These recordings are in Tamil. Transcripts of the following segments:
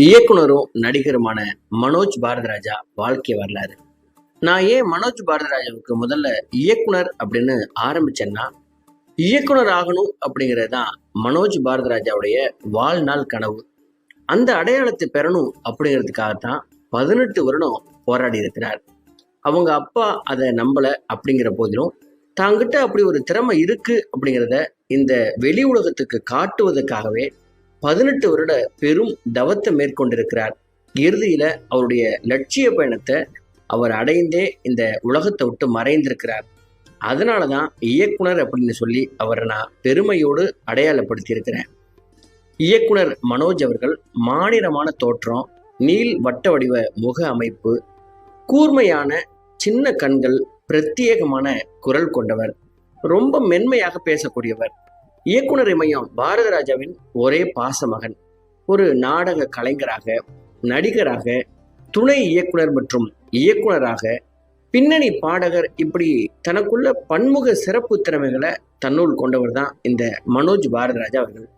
இயக்குனரும் நடிகருமான மனோஜ் பாரதிராஜா வாழ்க்கை வரலாறு. நான் ஏன் மனோஜ் பாரதிராஜாவுக்கு முதல்ல இயக்குனர் அப்படின்னு ஆரம்பிச்சேன்னா, இயக்குனர் ஆகணும் அப்படிங்கிறது தான் மனோஜ் பாரதிராஜாவுடைய வாழ்நாள் கனவு. அந்த அடையாளத்தை பெறணும் அப்படிங்கிறதுக்காகத்தான் 18 வருடம் போராடி இருக்கிறார். அவங்க அப்பா அதை நம்பல அப்படிங்கிற போதிலும், தாங்கிட்ட அப்படி ஒரு திறமை இருக்கு அப்படிங்கிறத இந்த வெளி உலகத்துக்கு காட்டுவதற்காகவே 18 வருட பெரும் தவத்தை மேற்கொண்டிருக்கிறார். இறுதியில அவருடைய லட்சிய பயணத்தை அவர் அடைந்தே இந்த உலகத்தை விட்டு மறைந்திருக்கிறார். அதனாலதான் இயக்குனர் அப்படின்னு சொல்லி அவரை நான் பெருமையோடு அடையாளப்படுத்தி இருக்கிறேன். இயக்குனர் மனோஜ் அவர்கள் மாநிலமான தோற்றம், நீள் வட்ட வடிவ முக அமைப்பு, கூர்மையான சின்ன கண்கள், பிரத்யேகமான குரல் கொண்டவர், ரொம்ப மென்மையாக பேசக்கூடியவர். இயக்குனர் இமயம் பாரதிராஜாவின் ஒரே பாசமகன். ஒரு நாடக கலைஞராக, நடிகராக, துணை இயக்குனர் மற்றும் இயக்குனராக, பின்னணி பாடகர், இப்படி தனக்குள்ள பன்முக சிறப்பு திறமைகளை தன்னுள் கொண்டவர் தான் இந்த மனோஜ் பாரதிராஜா அவர்கள்.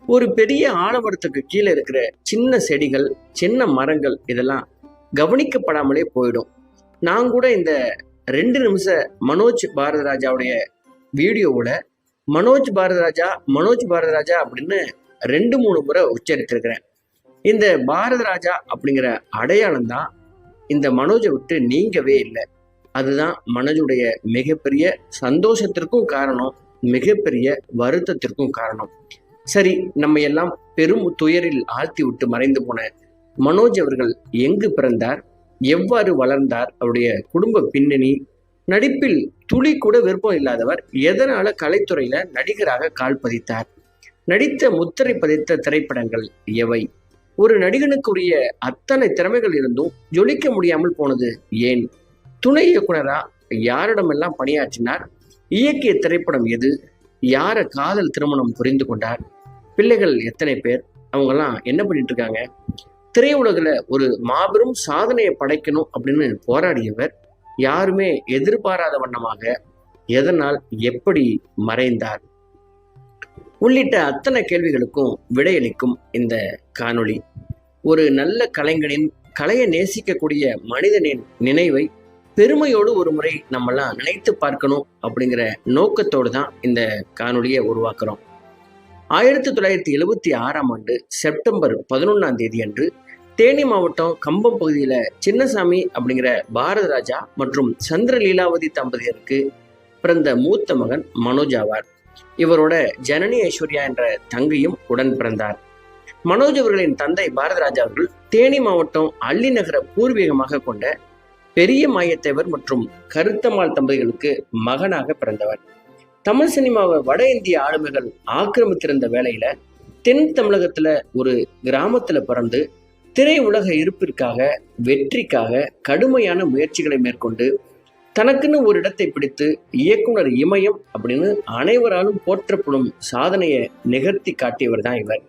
ஒரு பெரிய ஆலமரத்துக்கு கீழே இருக்கிற சின்ன செடிகள், சின்ன மரங்கள் இதெல்லாம் கவனிக்கப்படாமலே போயிடும். நான் கூட இந்த 2 நிமிஷ மனோஜ் பாரதிராஜாவுடைய வீடியோவோட மனோஜ் பாரதிராஜா அப்படின்னு 2-3 முறை உச்சரித்திருக்கிறேன். இந்த பாரதிராஜா அப்படிங்கிற அடையாளம் தான் இந்த மனோஜை விட்டு நீங்கவே இல்லை. அதுதான் மனோஜுடைய மிகப்பெரிய சந்தோஷத்திற்கும் காரணம், மிகப்பெரிய வருத்தத்திற்கும் காரணம். சரி, நம்ம எல்லாம் பெரும் துயரில் ஆழ்த்தி விட்டு மறைந்து போன மனோஜ் அவர்கள் எங்கு பிறந்தார், எவ்வாறு வளர்ந்தார், அவருடைய குடும்ப பின்னணி, நடிப்பில் துளி கூட விருப்பம் இல்லாதவர் எதனால கலைத்துறையில நடிகராக கால் பதித்தார், நடித்த முத்திரை பதித்த திரைப்படங்கள் எவை, ஒரு நடிகனுக்குரிய அத்தனை திறமைகள் இருந்தும் ஜொலிக்க முடியாமல் போனது ஏன், துணை இயக்குனரா யாரிடமெல்லாம் பணியாற்றினார், இயக்கிய திரைப்படம் எது, யார காதல் திருமணம் புரிந்து கொண்டார், பிள்ளைகள் எத்தனை பேர், அவங்கெல்லாம் என்ன பண்ணிட்டு இருக்காங்க, திரையுலகில் ஒரு மாபெரும் சாதனையை படைக்கணும் அப்படின்னு போராடியவர் யாருமே எதிர்பாராத வண்ணமாக எதனால் எப்படி மறைந்தார் உள்ளிட்ட அத்தனை கேள்விகளுக்கும் விடையளிக்கும் இந்த காணொளி. ஒரு நல்ல கலைஞனின், கலையை நேசிக்கக்கூடிய மனிதனின் நினைவை பெருமையோடு ஒரு முறை நம்மெல்லாம் நினைத்து பார்க்கணும் அப்படிங்கிற நோக்கத்தோடு தான் இந்த காணொலியை உருவாக்குறோம். 1976 செப்டம்பர் 11 அன்று தேனி மாவட்டம் கம்பம் பகுதியில சின்னசாமி அப்படிங்கிற பாரதிராஜா மற்றும் சந்திரலீலாவதி தம்பதியருக்கு பிறந்த மூத்த மகன் மனோஜ் ஆவார். இவரோட ஜனனி ஐஸ்வர்யா என்ற தங்கையும் உடன் பிறந்தார். மனோஜ் அவர்களின் தந்தை பாரதிராஜா அவர்கள் தேனி மாவட்டம் அள்ளி நகர பூர்வீகமாக கொண்ட பெரிய மாயத்தேவர் மற்றும் கருத்தம்மாள் தம்பதிகளுக்கு மகனாக பிறந்தவர். தமிழ் சினிமாவை வட இந்திய ஆளுமைகள் ஆக்கிரமித்திருந்த வேளையில தென் தமிழகத்துல ஒரு கிராமத்துல பிறந்து திரை உலக இருப்பிற்காக, வெற்றிக்காக கடுமையான முயற்சிகளை மேற்கொண்டு தனக்குன்னு ஒரு இடத்தை பிடித்து இயக்குனர் இமயம் அப்படின்னு அனைவராலும் போற்றப்படும் சாதனையை நிகழ்த்தி காட்டியவர் தான் இவர்.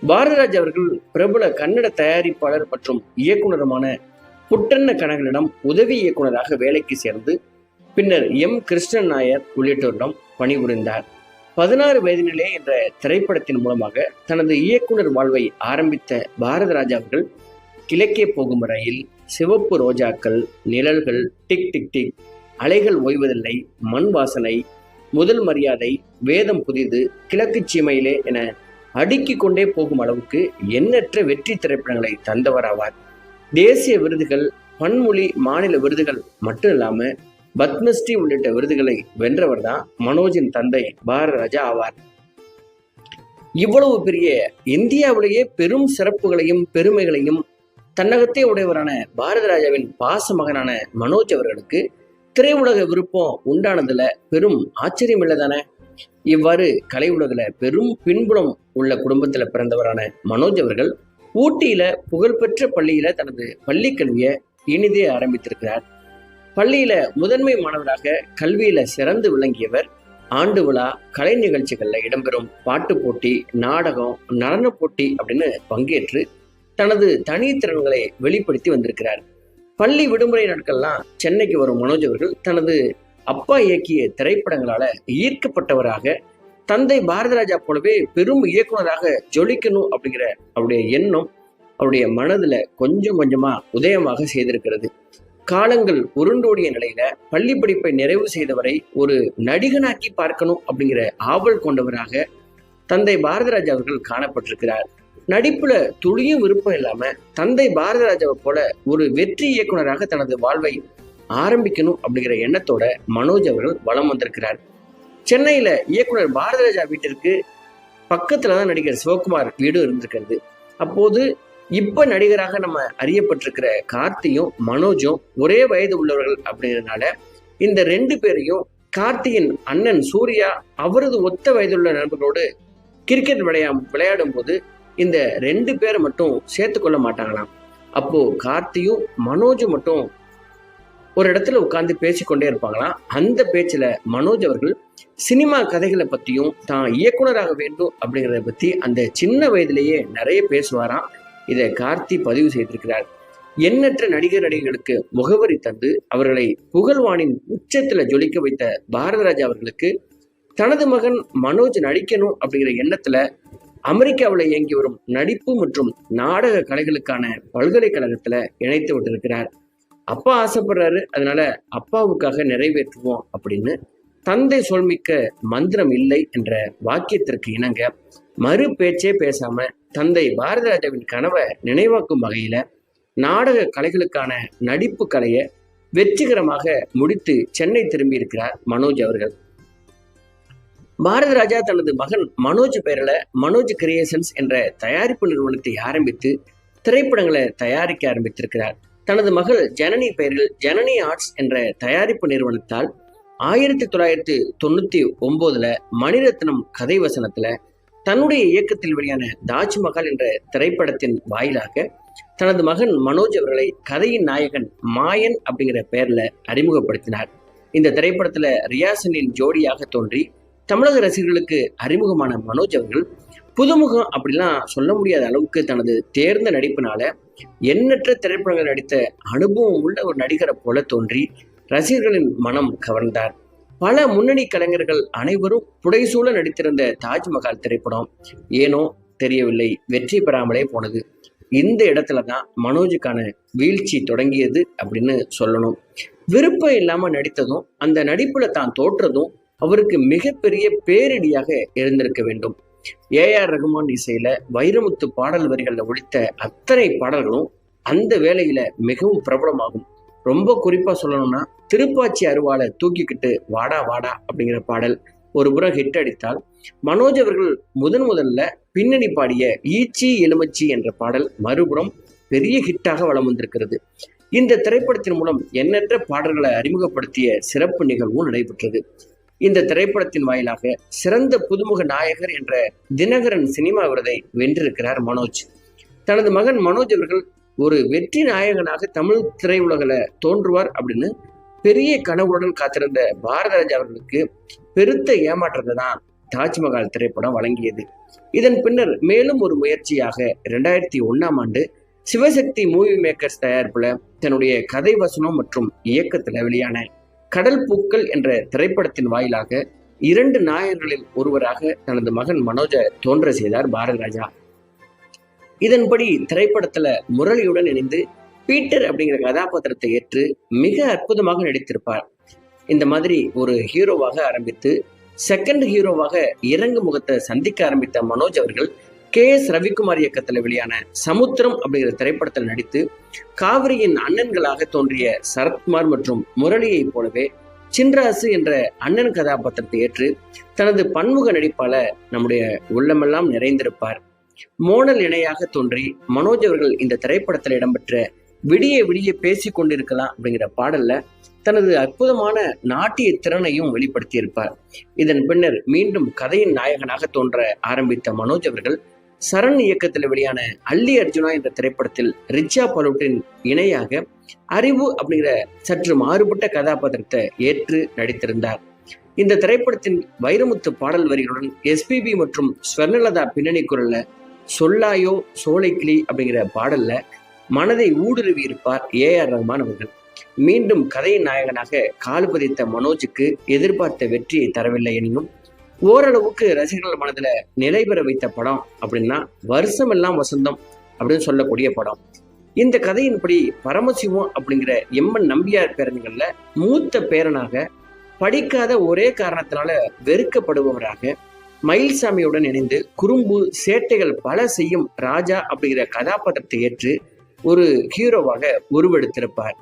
பாரதிராஜ் அவர்கள் பிரபல கன்னட தயாரிப்பாளர் மற்றும் இயக்குனருமான புட்டண்ண கனகலிடம் உதவி இயக்குனராக வேலைக்கு சேர்ந்து பின்னர் எம் கிருஷ்ணன் நாயர் உள்ளிட்டோரிடம் பணிபுரிந்தார். 16 வயதினிலே என்ற திரைப்படத்தின் மூலமாக தனது இயக்குனர் வாழ்வை ஆரம்பித்த பாரதிராஜா அவர்கள் கிழக்கே போகும் ரயில், சிவப்பு ரோஜாக்கள், நிழல்கள், டிக் டிக் டிக், அலைகள் ஓய்வதில்லை, மண் வாசனை, முதல் மரியாதை, வேதம் புதிது, கிழக்கு சீமையிலே என அடுக்கிக் கொண்டே போகும் அளவுக்கு எண்ணற்ற வெற்றி திரைப்படங்களை தந்தவராவார். தேசிய விருதுகள், பன்மொழி மாநில விருதுகள் மட்டும் இல்லாம பத்மஸ்ரீ உள்ளிட்ட விருதுகளை வென்றவர் தான் மனோஜின் தந்தை பாரதிராஜா ஆவார். இவ்வளவு பெரிய இந்தியாவிலேயே பெரும் சிறப்புகளையும் பெருமைகளையும் தன்னகத்தே உடையவரான பாரதிராஜாவின் பாச மகனான மனோஜ் அவர்களுக்கு திரையுலக விருப்பம் உண்டானதுல பெரும் ஆச்சரியம் இல்லதானே. இவ்வாறு கலை உலகில பெரும் பின்புலம் உள்ள குடும்பத்துல பிறந்தவரான மனோஜ் அவர்கள் ஊட்டியில புகழ்பெற்ற பள்ளியில தனது பள்ளி கல்வியை இனிதே ஆரம்பித்திருக்கிறார். பள்ளியில முதன்மை மாணவராக கல்வியில சிறந்து விளங்கியவர் ஆண்டு விழா, கலை நிகழ்ச்சிகள்ல இடம்பெறும் பாட்டு போட்டி, நாடகம், நடன போட்டி அப்படின்னு பங்கேற்று தனது தனித்திறன்களை வெளிப்படுத்தி வந்திருக்கிறார். பள்ளி விடுமுறை நாட்கள்லாம் சென்னைக்கு வரும் மனோஜ் அவர்கள் தனது அப்பா இயக்கிய திரைப்படங்களால ஈர்க்கப்பட்டவராக தந்தை பாரதிராஜா போலவே பெரும் இயக்குனராக ஜொலிக்கணும் அப்படிங்கிற அவருடைய எண்ணம் அவருடைய மனதுல கொஞ்சம் கொஞ்சமா உதயமாக செய்திருக்கிறது. காலங்கள் உருண்டோடிய நிலையில பள்ளி படிப்பை நிறைவு செய்தவரை ஒரு நடிகனாக்கி பார்க்கணும் அப்படிங்கிற ஆவல் கொண்டவராக தந்தை பாரதிராஜா அவர்கள் காணப்பட்டிருக்கிறார். நடிப்புல துளியும் விருப்பம் இல்லாம தந்தை பாரதிராஜாவை போல ஒரு வெற்றி இயக்குனராக தனது வாழ்வை ஆரம்பிக்கணும் அப்படிங்கிற எண்ணத்தோட மனோஜ் அவர்கள் வலம் வந்திருக்கிறார். சென்னையில இயக்குனர் பாரதிராஜா வீட்டிற்கு பக்கத்துலதான் நடிகர் சிவகுமார் வீடு இருந்திருக்கிறது. அப்போது இப்ப நடிகராக நம்ம அறியப்பட்டிருக்கிற கார்த்தியும் மனோஜும் ஒரே வயது உள்ளவர்கள் அப்படிங்கிறதுனால இந்த 2 பேரையும் கார்த்தியின் அண்ணன் சூர்யா அவரது ஒத்த வயதுள்ள நண்பர்களோடு கிரிக்கெட் விளையாடும் போது இந்த 2 பேரை மட்டும் சேர்த்து கொள்ள மாட்டாங்களாம். அப்போ கார்த்தியும் மனோஜும் மட்டும் ஒரு இடத்துல உட்கார்ந்து பேசிக்கொண்டே இருப்பாங்களாம். அந்த பேச்சுல மனோஜ் அவர்கள் சினிமா கதைகளை பத்தியும் தான் இயக்குனராக வேண்டும் அப்படிங்கிறத பத்தி அந்த சின்ன வயதிலேயே நிறைய பேசுவாராம். இதை கார்த்தி பதிவு செய்திருக்கிறார். எண்ணற்ற நடிகர்களுக்கு முகவரி தந்து அவர்களை புகழ்வானின் உச்சத்துல ஜொலிக்க வைத்த பாரதிராஜா அவர்களுக்கு தனது மகன் மனோஜ் நடிக்கணும் அப்படிங்கிற எண்ணத்துல அமெரிக்காவில் இயங்கி வரும் நடிப்பு மற்றும் நாடக கலைகளுக்கான பல்கலைக்கழகத்துல இணைத்து விட்டிருக்கிறார். அப்பா ஆசைப்படுறாரு, அதனால அப்பாவுக்காக நிறைவேற்றுவோம் அப்படின்னு தந்தை சொல்மிக்க மந்திரம் இல்லை என்ற வாக்கியத்திற்கு இணங்க மறு பேச்சே பேசாம தந்தை பாரதிராஜாவின் கனவை நினைவாக்கும் வகையில நாடக கலைகளுக்கான நடிப்பு கலையை வெற்றிகரமாக முடித்து சென்னை திரும்பி இருக்கிறார் மனோஜ் அவர்கள். பாரதிராஜா தனது மகன் மனோஜ் பெயரில மனோஜ் கிரியேஷன்ஸ் என்ற தயாரிப்பு நிறுவனத்தை ஆரம்பித்து திரைப்படங்களை தயாரிக்க ஆரம்பித்திருக்கிறார். தனது மகள் ஜனனி பெயரில் ஜனனி ஆர்ட்ஸ் என்ற தயாரிப்பு நிறுவனத்தால் 1999 மணிரத்னம் கதை வசனத்துல தன்னுடைய இயக்கத்தில் வெளியான தாஜ்மஹால் என்ற திரைப்படத்தின் வாயிலாக தனது மகன் மனோஜ் அவர்களை கதையின் நாயகன் மாயன் அப்படிங்கிற பெயர்ல அறிமுகப்படுத்தினார். இந்த திரைப்படத்துல ரியாசனின் ஜோடியாக தோன்றி தமிழக ரசிகர்களுக்கு அறிமுகமான மனோஜ் அவர்கள் புதுமுகம் அப்படிலாம் சொல்ல முடியாத அளவுக்கு தனது தேர்ந்த நடிப்பினால எண்ணற்ற திரைப்படங்கள் நடித்த அனுபவம் உள்ள ஒரு நடிகரை போல தோன்றி ரசிகர்களின் மனம் கவர்ந்தார். பல முன்னணி கலைஞர்கள் அனைவரும் புடைசூழ நடித்திருந்த தாஜ்மஹால் திரைப்படம் ஏனோ தெரியவில்லை, வெற்றி பெறாமலே போனது. இந்த இடத்துலதான் மனோஜுக்கான வீழ்ச்சி தொடங்கியது அப்படின்னு சொல்லணும். விருப்பம் இல்லாம நடித்ததும் அந்த நடிப்புல தான் தோற்றதும் அவருக்கு மிகப்பெரிய பேரிடியாக இருந்திருக்க வேண்டும். AR ரகுமான் இசையில வைரமுத்து பாடல் வரிகள்ல ஒழித்த அத்தனை பாடல்களும் அந்த வேளையில மிகவும் பிரபலமாகும். ரொம்ப குறிப்பா சொல்லணும்னா திருப்பாச்சி அருவால தூக்கிக்கிட்டு வாடா வாடா அப்படிங்கிற பாடல் ஒரு புறம் ஹிட் அடித்தால், மனோஜ் அவர்கள் முதல்ல பின்னணி பாடிய ஈச்சி எலுமச்சி என்ற பாடல் மறுபுறம் பெரிய ஹிட்டாக வலம் வந்திருக்கிறது. இந்த திரைப்படத்தின் மூலம் எண்ணற்ற பாடல்களை அறிமுகப்படுத்திய சிறப்பு நிகழ்வும் நடைபெற்றது. இந்த திரைப்படத்தின் வாயிலாக சிறந்த புதுமுக நாயகர் என்ற தினகரன் சினிமா விருதை வென்றிருக்கிறார் மனோஜ். தனது மகன் மனோஜ் அவர்கள் ஒரு வெற்றி நாயகனாக தமிழ் திரையுலகில தோன்றுவார் அப்படின்னு பெரிய கனவுடன் காத்திருந்த பாரதிராஜா அவர்களுக்கு பெருத்த ஏமாற்றத்தை தான் தாஜ்மஹால் திரைப்படம் வழங்கியது. இதன் பின்னர் மேலும் ஒரு முயற்சியாக 2001 சிவசக்தி மூவி மேக்கர்ஸ் தயாரிப்புல தன்னுடைய கதை வசனம் மற்றும் இயக்கத்துல வெளியான கடல் பூக்கள் என்ற திரைப்படத்தின் வாயிலாக 2 நாயகர்களில் ஒருவராக தனது மகன் மனோஜை தோன்ற செய்தார் பாரதிராஜா. இதன்படி திரைப்படத்துல முரளியுடன் இணைந்து பீட்டர் அப்படிங்கிற கதாபாத்திரத்தை ஏற்று மிக அற்புதமாக நடித்திருப்பார். இந்த மாதிரி ஒரு ஹீரோவாக ஆரம்பித்து செகண்ட் ஹீரோவாக இறங்கு முகத்தை சந்திக்க ஆரம்பித்த மனோஜ் அவர்கள் KS ரவிக்குமார் இயக்கத்தில் வெளியான சமுத்திரம் அப்படிங்கிற திரைப்படத்தில் நடித்து காவிரியின் அண்ணன்களாக தோன்றிய சரத்குமார் மற்றும் முரளியை போலவே சின்ராசு என்ற அண்ணன் கதாபாத்திரத்தை ஏற்று தனது பன்முக நடிப்பால நம்முடைய உள்ளமெல்லாம் நிறைந்திருப்பார். மோனல் இணையாக தோன்றி மனோஜ் அவர்கள் இந்த திரைப்படத்தில் இடம்பெற்ற விடிய விடிய பேசி கொண்டிருக்கலாம் அப்படிங்கிற பாடல்ல தனது அற்புதமான நாட்டிய திறனையும் வெளிப்படுத்தியிருப்பார். இதன் பின்னர் மீண்டும் கதையின் நாயகனாக தோன்ற ஆரம்பித்த மனோஜ் அவர்கள் சரண் இயக்கத்தில் வெளியான அல்லி அர்ஜுனா என்ற திரைப்படத்தில் ரிச்சா பலூட்டின் இணையாக அறிவு அப்படிங்கிற சற்று மாறுபட்ட கதாபாத்திரத்தை ஏற்று நடித்திருந்தார். இந்த திரைப்படத்தின் வைரமுத்து பாடல் வரிகளுடன் SPB மற்றும் ஸ்வர்ணலதா பின்னணி குரல்ல சொல்லாயோ சோலைக்கிளி அப்படிங்கிற பாடல்ல மனதை ஊடுருவி இருப்பார் AR ரகுமான் அவர்கள். மீண்டும் கதையின் நாயகனாக கால் பதித்த மனோஜுக்கு எதிர்பார்த்த வெற்றியை தரவில்லை எனினும் ஓரளவுக்கு ரசிகர்கள் மனதுல நிலை பெற வைத்த படம் அப்படின்னா வருஷம் எல்லாம் வசந்தம் அப்படின்னு சொல்லக்கூடிய படம். இந்த கதையின்படி பரமசிவம் அப்படிங்கிற எம்என் நம்பியார் பேரன்கள்ல மூத்த பேரனாக, படிக்காத ஒரே காரணத்தினால வெறுக்கப்படுபவராக, மயில்சாமியுடன் இணைந்து குறும்பு சேட்டைகள் பல செய்யும் ராஜா அப்படிங்கிற கதாபாத்திரத்தை ஏற்று ஒரு ஹீரோவாக உருவெடுத்திருப்பார்.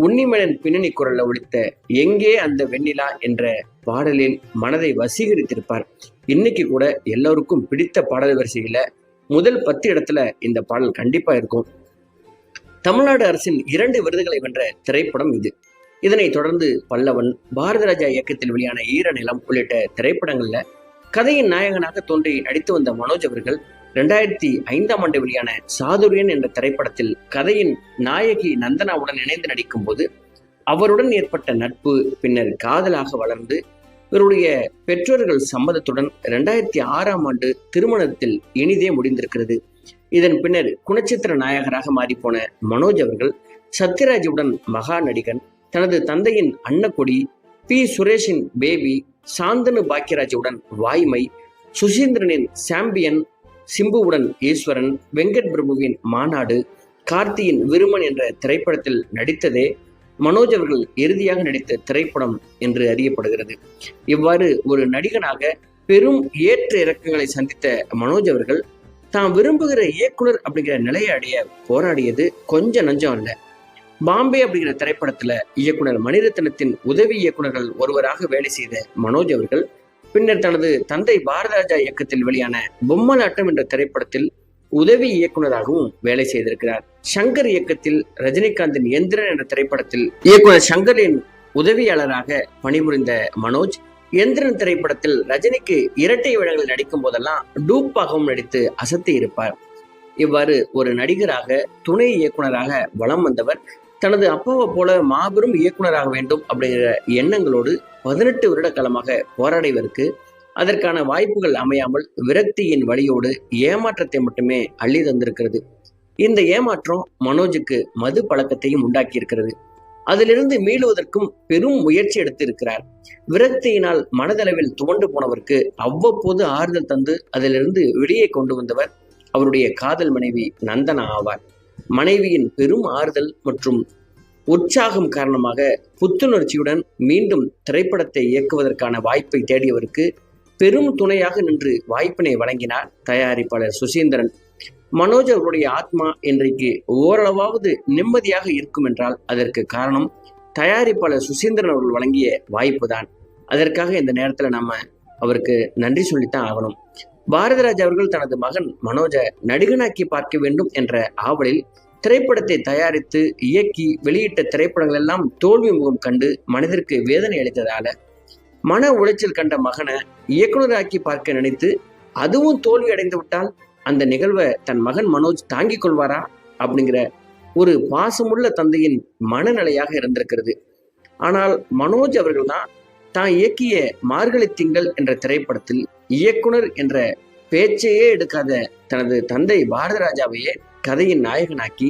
உன்னிமேனன் பின்னணி குரல்ல ஒலித்த எங்கே அந்த வெண்ணிலா என்ற பாடலில் மனதை வசீகரித்திருப்பார். இன்னைக்கு கூட எல்லோருக்கும் பிடித்த பாடல் வரிசையில முதல் 10 இடத்துல இந்த பாடல் கண்டிப்பா இருக்கும். தமிழ்நாடு அரசின் 2 விருதுகளை வென்ற திரைப்படம் இது. இதனைத் தொடர்ந்து பல்லவன், பாரத ராஜா இயக்கத்தில் வெளியான ஈரநிலம் உள்ளிட்ட திரைப்படங்கள்ல கதையின் நாயகனாக தோன்றி நடித்து வந்த மனோஜ் அவர்கள் 2005ஆம் ஆண்டு வெளியான சாதுரியன் என்ற திரைப்படத்தில் கதையின் நாயகி நந்தனாவுடன் இணைந்து நடிக்கும் போது அவருடன் ஏற்பட்ட நட்பு பின்னர் காதலாக வளர்ந்து இவருடைய பெற்றோர்கள் சம்மதத்துடன் 2006ஆம் ஆண்டு திருமணத்தில் இனிதே முடிந்திருக்கிறது. இதன் பின்னர் குணச்சித்திர நாயகராக மாறிப்போன மனோஜ் அவர்கள் சத்யராஜுடன் மகா நடிகன், தனது தந்தையின் அன்னக்கொடி, பி சுரேஷின் பேபி, சாந்தனு பாக்கியராஜுடன் வாய்மை, சுசீந்திரனின் சாம்பியன், சிம்புவுடன் ஈஸ்வரன், வெங்கட் பிரபுவின் மாநாடு, கார்த்தியின் விருமன் என்ற திரைப்படத்தில் நடித்ததே மனோஜ் அவர்கள் இறுதியாக நடித்த திரைப்படம் என்று அறியப்படுகிறது. இவ்வாறு ஒரு நடிகனாக பெரும் ஏற்ற இறக்கங்களை சந்தித்த மனோஜ் அவர்கள் தான் விரும்புகிற இயக்குனர் அப்படிங்கிற நிலையை அடைய போராடியது கொஞ்சம் நஞ்சம் அல்ல. பாம்பே அப்படிங்கிற திரைப்படத்துல இயக்குனர் மணிரத்னத்தின் உதவி இயக்குனர்கள் ஒருவராக வேலை செய்த மனோஜ் அவர்கள் பின்னர் தனது தந்தை பாரதராஜா இயக்கத்தில் வெளியான பொம்மலாட்டம் என்ற திரைப்படத்தில் உதவி இயக்குனராகவும் வேலை செய்திருக்கிறார். சங்கர் இயக்கத்தில் ரஜினிகாந்தின் எந்திரன் என்ற திரைப்படத்தில் இயக்குனர் சங்கரின் உதவியாளராக பணிபுரிந்த மனோஜ், எந்திரன் திரைப்படத்தில் ரஜினிக்கு இரட்டை வேடங்களில் நடிக்கும் போதெல்லாம் டூப்பாகவும் நடித்து அசத்தி இருப்பார். இவ்வாறு ஒரு நடிகராக, துணை இயக்குனராக வலம் வந்தவர் தனது அப்பாவை போல மாபெரும் இயக்குனராக வேண்டும் அப்படிங்கிற எண்ணங்களோடு 18 வருட காலமாக போராடியவருக்கு அதற்கான வாய்ப்புகள் அமையாமல் விரக்தியின் வழியோடு ஏமாற்றத்தை மட்டுமே அள்ளி தந்திருக்கிறது. இந்த ஏமாற்றம் மனோஜுக்கு மது பழக்கத்தையும் உண்டாக்கி இருக்கிறது. அதிலிருந்து மீளுவதற்கும் பெரும் முயற்சி எடுத்து இருக்கிறார். விரக்தியினால் மனதளவில் துவண்டு போனவருக்கு அவ்வப்போது ஆறுதல் தந்து அதிலிருந்து வெளியே கொண்டு வந்தவர் அவருடைய காதல் மனைவி நந்தனா ஆவார். மனைவியின் பெரும் ஆறுதல் மற்றும் உற்சாகம் காரணமாக புத்துணர்ச்சியுடன் மீண்டும் திரைப்படத்தை இயக்குவதற்கான வாய்ப்பை தேடியவருக்கு பெரும் துணையாக நின்று வாய்ப்பினை வழங்கினார் தயாரிப்பாளர் சுசீந்திரன். மனோஜ் அவருடைய ஆத்மா இன்றைக்கு ஓரளவாவது நிம்மதியாக இருக்கும் என்றால் அதற்கு காரணம் தயாரிப்பாளர் சுசீந்திரன் அவர்கள் வழங்கிய வாய்ப்பு தான். அதற்காக இந்த நேரத்தில் நம்ம அவருக்கு நன்றி சொல்லித்தான் ஆகணும். பாரதராஜ் அவர்கள் தனது மகன் மனோஜை நடிகனாக்கி பார்க்க வேண்டும் என்ற ஆவலில் திரைப்படத்தை தயாரித்து இயக்கி வெளியிட்ட திரைப்படங்கள் எல்லாம் தோல்வி முகம் கண்டு மனதிற்கு வேதனை அளித்ததால மன உளைச்சல் கண்ட மகனை இயக்குனராக்கி பார்க்க நினைத்து அதுவும் தோல்வி அடைந்து விட்டால் அந்த நிகழ்வை தன் மகன் மனோஜ் தாங்கிக் கொள்வாரா அப்படிங்கிற ஒரு பாசமுள்ள தந்தையின் மனநிலையாக இருந்திருக்கிறது. ஆனால் மனோஜ் அவர்கள் தான் இயக்கிய மார்கழி திங்கள் என்ற திரைப்படத்தில் இயக்குனர் என்ற பேச்சையே எடுக்காத தனது தந்தை பாரதராஜாவையே கதையின் நாயகனாக்கி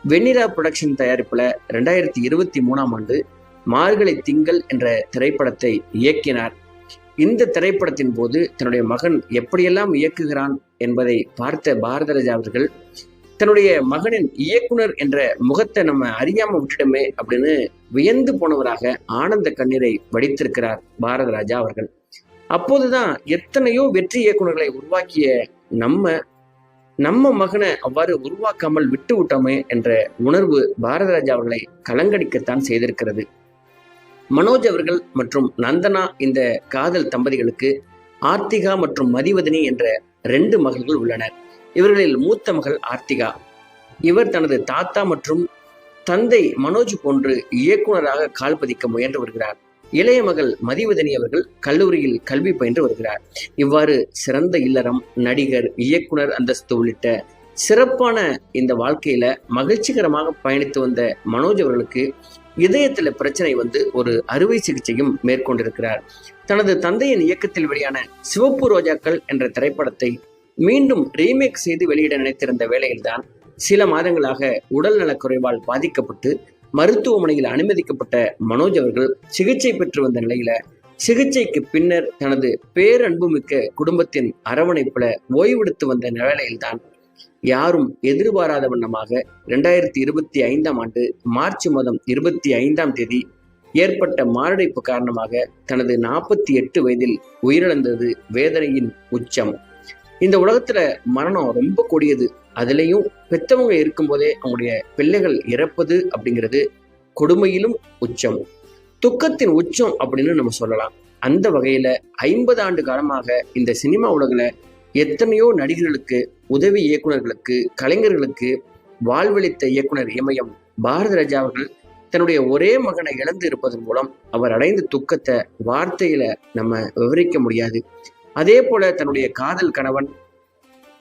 வெண்ணிலா புரொடக்ஷன் தயாரிப்புல 2023ஆம் ஆண்டு மார்கழி திங்கள் என்ற திரைப்படத்தை இயக்கினார். இந்த திரைப்படத்தின் போது தன்னுடைய மகன் எப்படியெல்லாம் இயக்குகிறான் என்பதை பார்த்த பாரதராஜா அவர்கள் தன்னுடைய மகனின் இயக்குனர் என்ற முகத்தை நம்ம அறியாம விட்டுட்டோமே அப்படின்னு வியந்து போனவராக ஆனந்த கண்ணீரை வடித்திருக்கிறார் பாரதராஜா அவர்கள். அப்போதுதான் எத்தனையோ வெற்றி இயக்குனர்களை உருவாக்கிய நம்ம மகனை அவ்வாறு உருவாக்காமல் விட்டு விட்டோமே என்ற உணர்வு பாரதராஜா அவர்களை கலங்கடிக்கத்தான் செய்திருக்கிறது. மனோஜ் அவர்கள் மற்றும் நந்தனா இந்த காதல் தம்பதிகளுக்கு ஆர்த்திகா மற்றும் மதிவதனி என்ற 2 மகள்கள் உள்ளனர். இவர்களில் மூத்த மகள் ஆர்த்திகா. இவர் தனது தாத்தா மற்றும் தந்தை மனோஜ் போன்று இயக்குனராக கால் பதிக்க முயன்று வருகிறார். இளைய மகள் மதிவதனி அவர்கள் கல்லூரியில் கல்வி பயின்று வருகிறார். இவ்வாறு சிறந்த இல்லறம், நடிகர், இயக்குனர் அந்தஸ்து உள்ளிட்ட சிறப்பான இந்த வாழ்க்கையில மகிழ்ச்சிகரமாக பயணித்து வந்த மனோஜ் அவர்களுக்கு இதயத்துல பிரச்சனை வந்து ஒரு அறுவை சிகிச்சையும் மேற்கொண்டிருக்கிறார். தனது தந்தையின் இயக்கத்தில் வெளியான சிவப்பு ரோஜாக்கள் என்ற திரைப்படத்தை மீண்டும் ரீமேக் செய்து வெளியிட நினைத்திருந்த வேளையில்தான் சில மாதங்களாக உடல் நலக்குறைவால் பாதிக்கப்பட்டு மருத்துவமனையில் அனுமதிக்கப்பட்ட மனோஜ் அவர்கள் சிகிச்சை பெற்று வந்த நிலையில சிகிச்சைக்கு பின்னர் தனது பேரன்புமிக்க குடும்பத்தின் அரவணைப்புல ஓய்வெடுத்து வந்த நிலையில்தான் யாரும் எதிர்பாராத வண்ணமாக 2025ஆம் ஆண்டு மார்ச் மாதம் 25ஆம் தேதி ஏற்பட்ட மாரடைப்பு காரணமாக தனது 48 வயதில் உயிரிழந்தது வேதனையின் உச்சம். இந்த உலகத்துல மரணம் ரொம்ப கொடியது. அதுலயும் பெத்தவங்க இருக்கும்போதே அவங்களுடைய பிள்ளைகள் இறப்பது அப்படிங்கிறது கொடுமையிலும் உச்சம், துக்கத்தின் உச்சம் அப்படின்னு நம்ம சொல்லலாம். அந்த வகையில 50 ஆண்டு காலமாக இந்த சினிமா உலகில எத்தனையோ நடிகர்களுக்கு, உதவி இயக்குநர்களுக்கு, கலைஞர்களுக்கு வாழ்வளித்த இயக்குனர் இமயம் பாரத ராஜா அவர்கள் தன்னுடைய ஒரே மகனை இழந்து இருப்பதன் மூலம் அவர் அடைந்த துக்கத்தை வார்த்தையில நம்ம விவரிக்க முடியாது. அதே போல தன்னுடைய காதல் கணவன்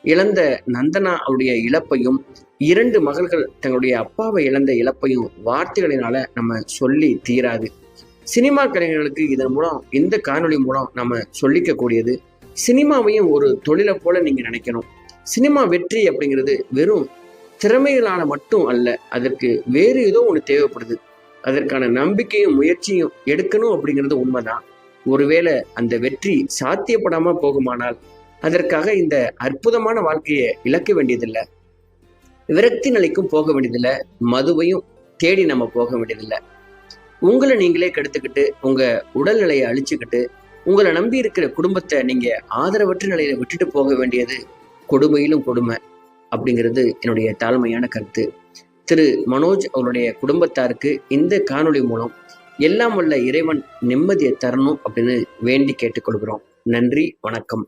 இழந்த நந்தனா அவருடைய இழப்பையும், 2 மகள்கள் தங்களுடைய அப்பாவை இழந்த இழப்பையும் வார்த்தைகளினால நம்ம சொல்லி தீராது. சினிமா கலைஞர்களுக்கு இதன் மூலம், இந்த காணொளி மூலம் நம்ம சொல்லிக்க கூடியது, சினிமாவையும் ஒரு தொழிலை போல நீங்க நினைக்கணும். சினிமா வெற்றி அப்படிங்கிறது வெறும் திறமைகளால மட்டும் அல்ல, அதற்கு வேறு ஏதோ ஒன்று தேவைப்படுது. அதற்கான நம்பிக்கையும் முயற்சியும் எடுக்கணும் அப்படிங்கிறது உண்மைதான். ஒருவேளை அந்த வெற்றி சாத்தியப்படாம போகுமானால் அதற்காக இந்த அற்புதமான வாழ்க்கையை இழக்க வேண்டியதில்லை, விரக்தி நிலைக்கும் போக வேண்டியதில்லை, மதுவையும் தேடி நம்ம போக வேண்டியதில்லை. உங்களை நீங்களே கெடுத்துக்கிட்டு உங்க உடல்நிலையை அழிச்சுக்கிட்டு உங்களை நம்பி இருக்கிற குடும்பத்தை நீங்க ஆதரவற்ற நிலையில விட்டுட்டு போக வேண்டியது கொடுமையிலும் கொடுமை அப்படிங்கிறது என்னுடைய தாழ்மையான கருத்து. திரு மனோஜ் அவருடைய குடும்பத்தாருக்கு இந்த காணொளி மூலம் எல்லாம் வல்ல இறைவன் நிம்மதியை தரணும் அப்படின்னு வேண்டி கேட்டுக்கொள்கிறோம். நன்றி, வணக்கம்.